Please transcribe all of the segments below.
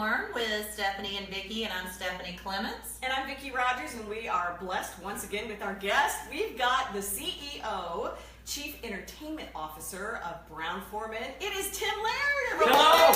Learn with Stephanie and Vicki, and I'm Stephanie Clements. And I'm Vicki Rogers, and we are blessed once again with our guest. We've got the CEO, Chief Entertainment Officer of Brown-Forman. It is Tim Laird. Hello!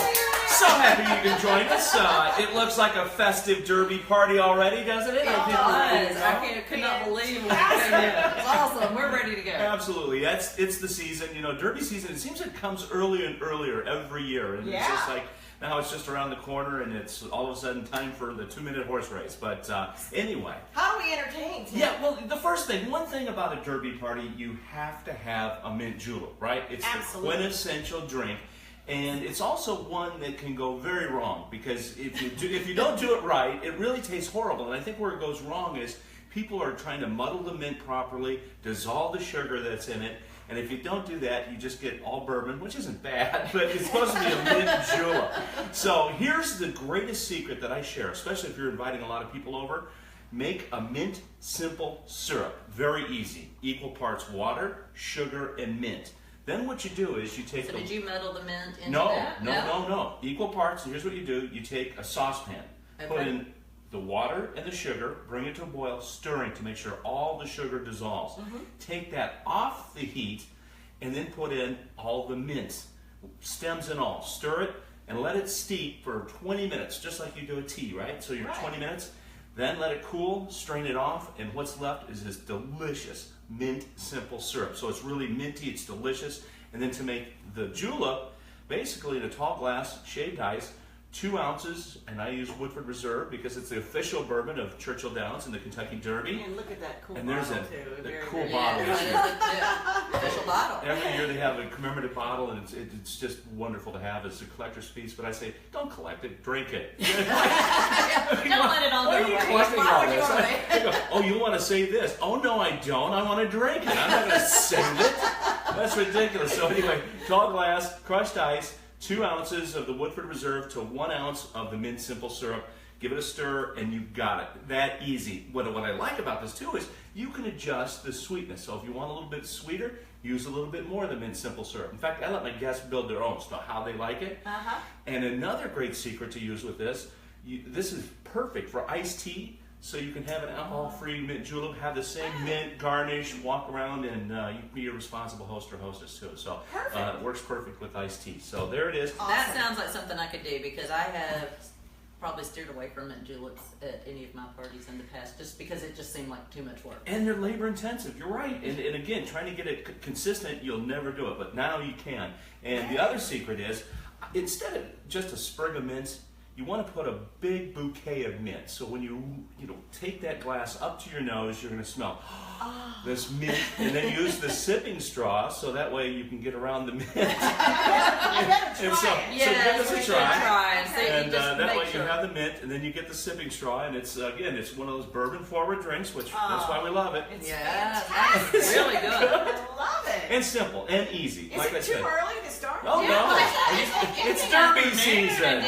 So happy you can join us. It looks like a festive derby party already, doesn't it? It does. I could not believe what it is. It's awesome. We're ready to go. Absolutely. It's the season. You know, derby season, it seems it comes earlier and earlier every year. And it's just like, now it's just around the corner, and it's all of a sudden time for the 2-minute horse race. But anyway. How do we entertain, Tim? Yeah, well, the first thing, one thing about a derby party, you have to have a mint julep, right? It's the quintessential drink. And it's also one that can go very wrong, because if you don't do it right, it really tastes horrible. And I think where it goes wrong is people are trying to muddle the mint properly, dissolve the sugar that's in it, and if you don't do that, you just get all bourbon, which isn't bad, but it's supposed to be a mint julep. So here's the greatest secret that I share, especially if you're inviting a lot of people over. Make a mint simple syrup. Very easy. Equal parts water, sugar, and mint. Then what you do is you take did you muddle the mint into that? No. Equal parts, and here's what you do. You take a saucepan, put in the water and the sugar, bring it to a boil, stirring to make sure all the sugar dissolves. Take that off the heat, and then put in all the mint, stems and all. Stir it, and let it steep for 20 minutes, just like you do a tea, right? So you're 20 minutes, then let it cool, strain it off, and what's left is this delicious mint simple syrup. So it's really minty, it's delicious. And then to make the julep, basically in a tall glass, shaved ice, 2 ounces, and I use Woodford Reserve because it's the official bourbon of Churchill Downs in the Kentucky Derby. And look at that cool and there's bottle, a too. cool bottle this year. Official bottle. Every year they have a commemorative bottle, and it's just wonderful to have as a collector's piece. But I say, don't collect it, drink it. Don't let it all go away. Collecting all this? I go, oh, you want to save this? Oh, no, I don't. I want to drink it. I'm not going to save it. That's ridiculous. So anyway, tall glass, crushed ice, 2 ounces of the Woodford Reserve to 1 ounce of the mint simple syrup. Give it a stir, and you got it. That easy. What I like about this too is you can adjust the sweetness. So if you want a little bit sweeter, use a little bit more of the mint simple syrup. In fact, I let my guests build their own, so how they like it. And another great secret to use with this, this is perfect for iced tea. So you can have an alcohol-free mint julep, have the same mint garnish, walk around, and you can be a responsible host or hostess too. So it works perfect with iced tea. So there it is. Awesome. That sounds like something I could do, because I have probably steered away from mint juleps at any of my parties in the past, just because it just seemed like too much work. And they're labor-intensive. You're right. And again, trying to get it consistent, you'll never do it. But now you can. And the other secret is, instead of just a sprig of mint, you want to put a big bouquet of mint. So when you take that glass up to your nose, you're going to smell this mint, and then use the sipping straw so that way you can get around the mint. I better try so give us a try. And that way sure. you have the mint, and then you get the sipping straw, and it's it's one of those bourbon-forward drinks, which that's why we love it. It's that is really good. I love it. And simple and easy. Is like it I said. too early to start? Oh no! It's derby season.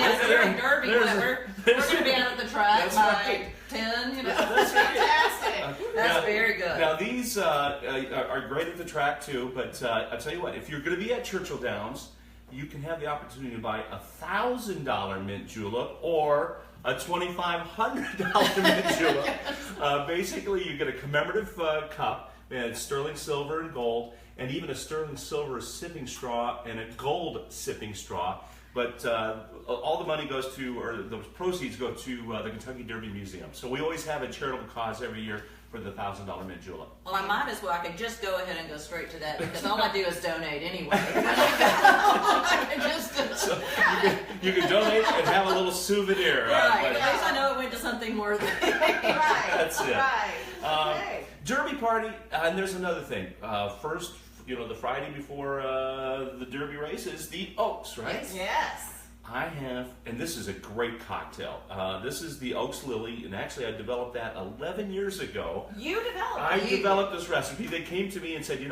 Derby, we're going to be out at the track by 10. That's Fantastic. That's very good. Now these are great at the track too, but I'll tell you what, if you're going to be at Churchill Downs, you can have the opportunity to buy a $1,000 mint julep or a $2,500 mint julep. Basically, you get a commemorative cup, and sterling silver and gold, and even a sterling silver sipping straw and a gold sipping straw. But all the money goes to, or the proceeds go to the Kentucky Derby Museum. So we always have a charitable cause every year for the $1,000 mint julep. Well, I might as well. I could just go ahead and go straight to that, because all I do is donate anyway. So you can donate and have a little souvenir. Right. At least I know it went to something worthy. That's it. Right. Derby party, and there's another thing. First, the Friday before the Derby race is the Oaks, right? Yes. I have, and this is a great cocktail. This is the Oaks Lily, and actually I developed that 11 years ago. You developed I developed this recipe. They came to me and said,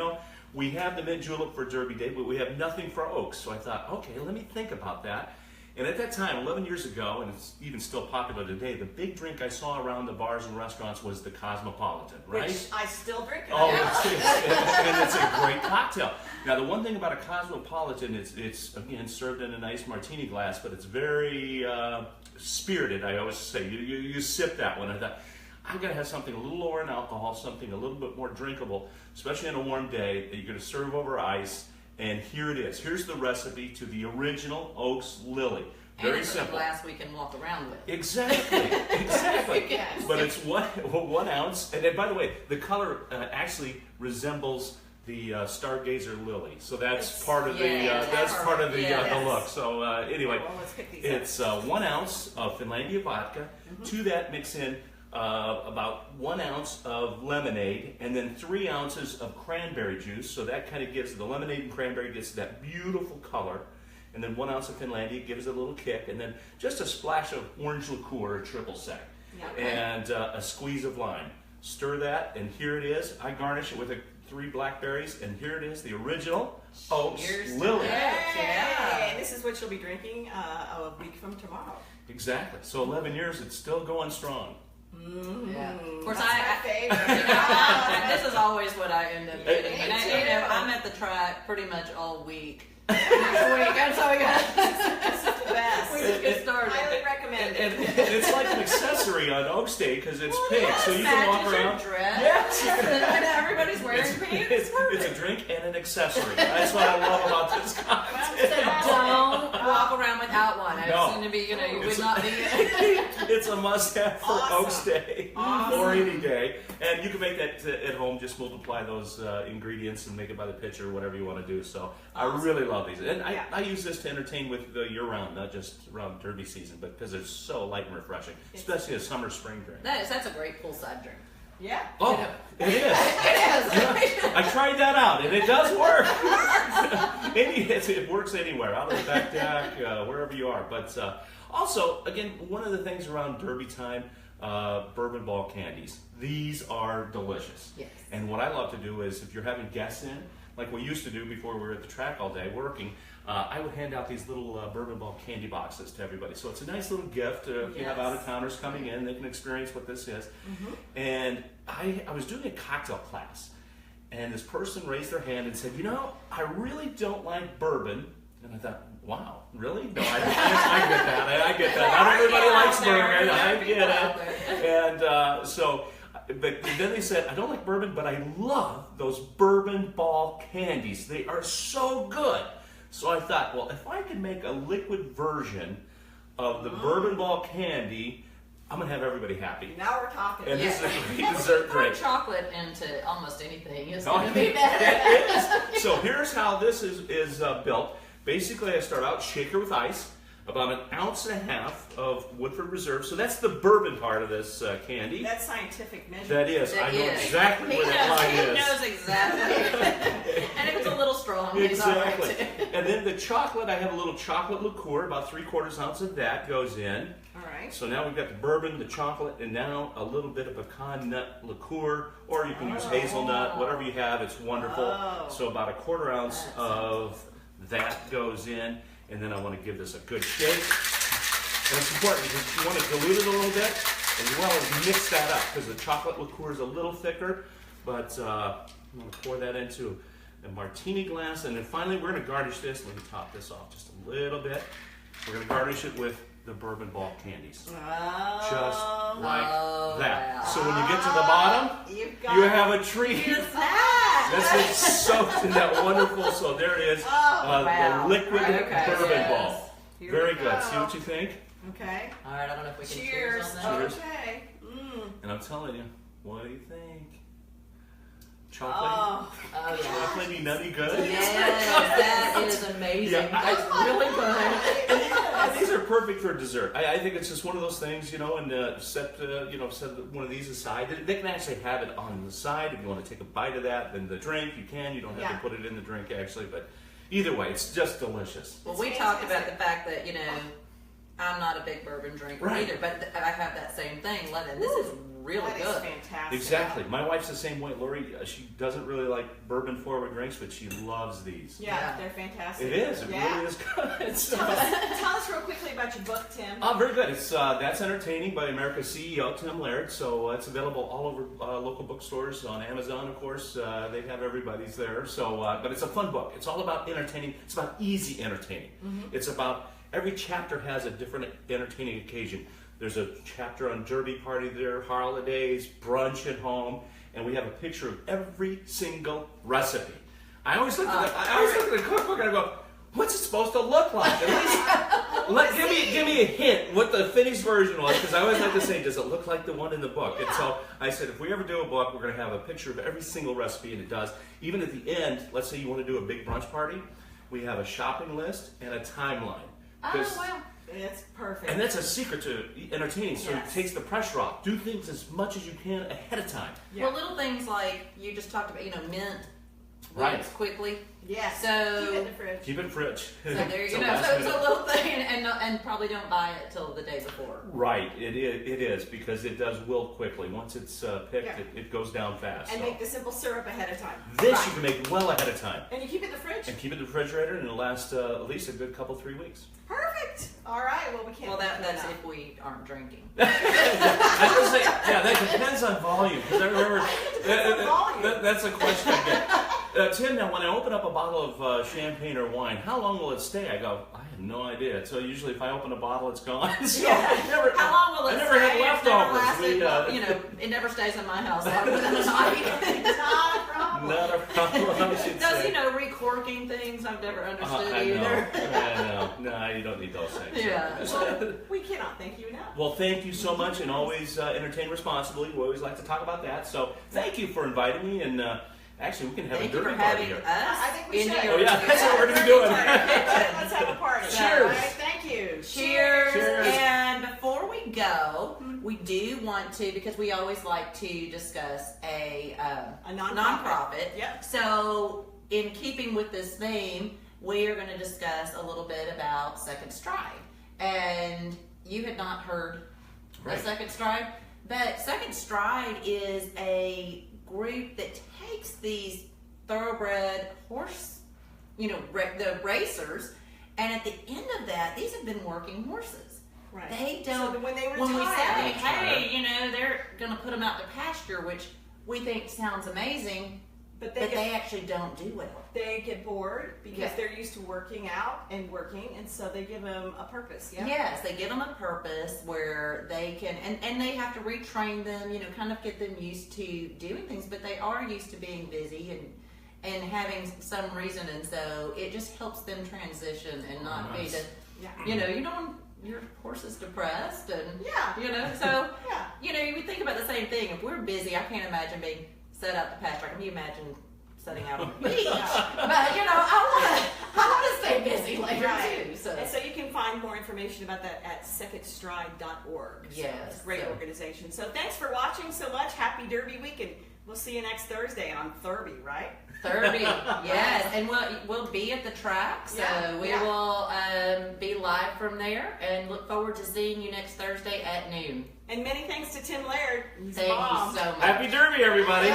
we have the mint julep for Derby Day, but we have nothing for Oaks. So I thought, okay, let me think about that. And at that time, 11 years ago, and it's even still popular today, the big drink I saw around the bars and restaurants was the Cosmopolitan, right? Which I still drink. Oh, and it's a great cocktail. Now, the one thing about a Cosmopolitan is it's again served in a nice martini glass, but it's very spirited, I always say, you sip that one. I thought, I'm going to have something a little lower in alcohol, something a little bit more drinkable, especially on a warm day that you're going to serve over ice. And here it is. Here's the recipe to the original Oaks Lily. Very and simple. A glass we can walk around with. Exactly, exactly. Yes. But it's 1 ounce. And then, by the way, the color actually resembles the Stargazer lily. So that's part of the look. So anyway, well, let's pick these it's 1 ounce of Finlandia vodka. To that, mix in about 1 ounce of lemonade, and then 3 ounces of cranberry juice. So that kind of gives the lemonade and cranberry gets that beautiful color. And then 1 ounce of Finlandia gives it a little kick, and then just a splash of orange liqueur, a triple sec, and a squeeze of lime. Stir that, and here it is. I garnish it with 3 blackberries, and here it is, the original Oaks Lily. Yeah. And this is what you'll be drinking a week from tomorrow. Exactly. So 11 years, it's still going strong. Yeah. Of course, That's my favorite. this is always what I end up getting. And I'm at the track pretty much all week. Next week, and so we This is the best. we just get started. Highly recommend And it. it's like an accessory on Oaks Day because it's pink, so you can walk around. Yes. And everybody's wearing pink. It's a drink and an accessory. That's what I love about this cocktail. So don't walk around without one. I No. seem to be, you It's would not be. It's a must-have for Awesome. Oaks Day or any day, and you can make that at home. Just multiply those ingredients and make it by the pitcher, whatever you want to do. So I really love these, and I use this to entertain with year-round, not just around Derby season, but because it's so light and refreshing, especially a summer spring drink. That's a great poolside drink. Yeah. Oh, it is. It is. I tried that out, and it does work. It works anywhere, out of the back deck, wherever you are. But also, again, one of the things around Derby time, Bourbon Ball candies. These are delicious. Yes. And what I love to do is, if you're having guests in, like we used to do before we were at the track all day working, I would hand out these little Bourbon Ball candy boxes to everybody. So it's a nice little gift. If you have out-of-towners coming in, they can experience what this is. And I was doing a cocktail class, and this person raised their hand and said, I really don't like bourbon. And I thought, wow, really? No, I get that. I get that. Not everybody likes bourbon. I get it. And but then they said, I don't like bourbon, but I love those Bourbon Ball candies. They are so good. So I thought, well, if I could make a liquid version of the Bourbon Ball candy, I'm going to have everybody happy. Now we're talking. And this is a great dessert Pour drink. chocolate into almost anything. It's Oh, going to be better. it is. So here's how this is built. Basically, I start out shaker with ice, about 1.5 ounces of Woodford Reserve. So that's the bourbon part of this candy. That's scientific measure. That is. I know exactly He where that line he is. knows exactly. And it was a little strong. He's all right, Exactly. too. And then the chocolate, I have a little chocolate liqueur, about 3/4 ounce of that goes in. All right. So now we've got the bourbon, the chocolate, and now a little bit of pecan nut liqueur, or you can use hazelnut, whatever you have, it's wonderful. Oh. So about 1/4 ounce of that goes in, and then I want to give this a good shake. And it's important because you want to dilute it a little bit, as well as mix that up, because the chocolate liqueur is a little thicker, but I'm going to pour that into a martini glass, and then finally we're going to garnish this. Let me top this off just a little bit. We're going to garnish it with the Bourbon Ball candies. Just like that. wow. So when you get to the bottom, you have a treat. That's been soaked in that wonderful. So there it is, wow. the liquid Okay, Bourbon yes. Ball. Here Very we good. go. See what you think? Okay. All right, I don't know if we can Cheers. cheers on that. Cheers. Okay. And I'm telling you, what do you think? Chocolate? Oh. Oh, yeah. Chocolatey, nutty good? Yes, that is amazing. Yeah, That's really good. And these are perfect for dessert. I think it's just one of those things, and set one of these aside. They can actually have it on the side if you want to take a bite of that. Then the drink, you can. You don't have to put it in the drink actually, but either way, it's just delicious. Well, we talked about the fact that, I'm not a big bourbon drinker either, but I have that same thing. Lemon, this is really That is good. fantastic. Exactly. My wife's the same way. Lori, she doesn't really like bourbon forward drinks, but she loves these. Yeah, they're fantastic. It is. It really is good. Tell us real quickly about your book, Tim. Very good. It's That's Entertaining by America's CEO, Tim Laird. So it's available all over local bookstores, on Amazon, of course. They have everybody's there. So, but it's a fun book. It's all about entertaining. It's about easy entertaining. It's about every chapter has a different entertaining occasion. There's a chapter on derby party there, holidays, brunch at home, and we have a picture of every single recipe. I always look at the cookbook and I go, what's it supposed to look like? At least give me a hint what the finished version was, because I always like to say, does it look like the one in the book? And so I said, if we ever do a book, we're going to have a picture of every single recipe, and it does. Even at the end, let's say you want to do a big brunch party, we have a shopping list and a timeline. Oh, wow. It's perfect. And that's a secret to entertaining, so Yes. it takes the pressure off. Do things as much as you can ahead of time. Yeah. Well, little things like you just talked about, mint Right. wilts quickly. Yes. So- keep it in the fridge. Keep it in fridge. So there It's you a go. last So it's minute. a little thing, and probably don't buy it till the day before. Right, it is, because it does wilt quickly. Once it's picked, Yeah. it goes down fast. And so. make the simple syrup ahead of time. This you can make well ahead of time. And you keep it in the fridge. And keep it in the refrigerator, and it'll last at least a good couple, 3 weeks. Perfect. All right. Well, we can't. Well, that's enough. if we aren't drinking. I was gonna say, yeah, that depends on volume. Because I remember Depends on volume. that's a question I get. Tim, now when I open up a bottle of champagne or wine, how long will it stay? I go, I have no idea. So usually, if I open a bottle, it's gone. So Yeah. How long will it I never stay? had It's never leftovers. lasted, We, well, it never stays in my house longer than a night. Not a problem. Not a problem, I should Does say. recorking things? I've never understood I know. either. I know. No, you don't need those things. Yeah. Well, we cannot thank you enough. Well, thank you so much, and always entertain responsibly. We always like to talk about that. So, thank you for inviting me, and actually, we can have Thank a you for derby party having here. us. I think we in should. your Oh, yeah, that's what we're gonna be Derby doing. party. Let's have a party. Cheers. All right, thank you. Cheers. Cheers. And before we go, we do want to, because we always like to discuss a nonprofit. Yep. So, in keeping with this theme, we are going to discuss a little bit about Second Stride. And you had not heard Right. of Second Stride, but Second Stride is a group that takes these thoroughbred horse, the racers, and at the end of that, these have been working horses. Right. They don't. So when they when we retire, say, hey, they're going to put them out to pasture, which we think sounds amazing, but but they actually don't do well. they get bored because Yeah. they're used to working out and working, and so they give them a purpose. Yeah. Yes, they give them a purpose where they can, and they have to retrain them, kind of get them used to doing things, but they are used to being busy and having some reason, and so it just helps them transition and not be Nice. the, Yeah. you don't want your horse is depressed, and Yeah. so Yeah. you would think about the same thing. If we're busy, I can't imagine being set out to pasture. Can you imagine setting out on the beach? But I want to stay busy later Right. too. So And so you can find more information about that at secondstride.org. So Yes, it's a great so- organization. So thanks for watching so much. Happy Derby Week, and we'll see you next Thursday on Thurby, right? Thurby, yes, and we'll be at the track, so Yeah, we yeah. will be live from there, and look forward to seeing you next Thursday at noon. And many thanks to Tim Laird. He's a Thank bomb. you so much. Happy Derby, everybody!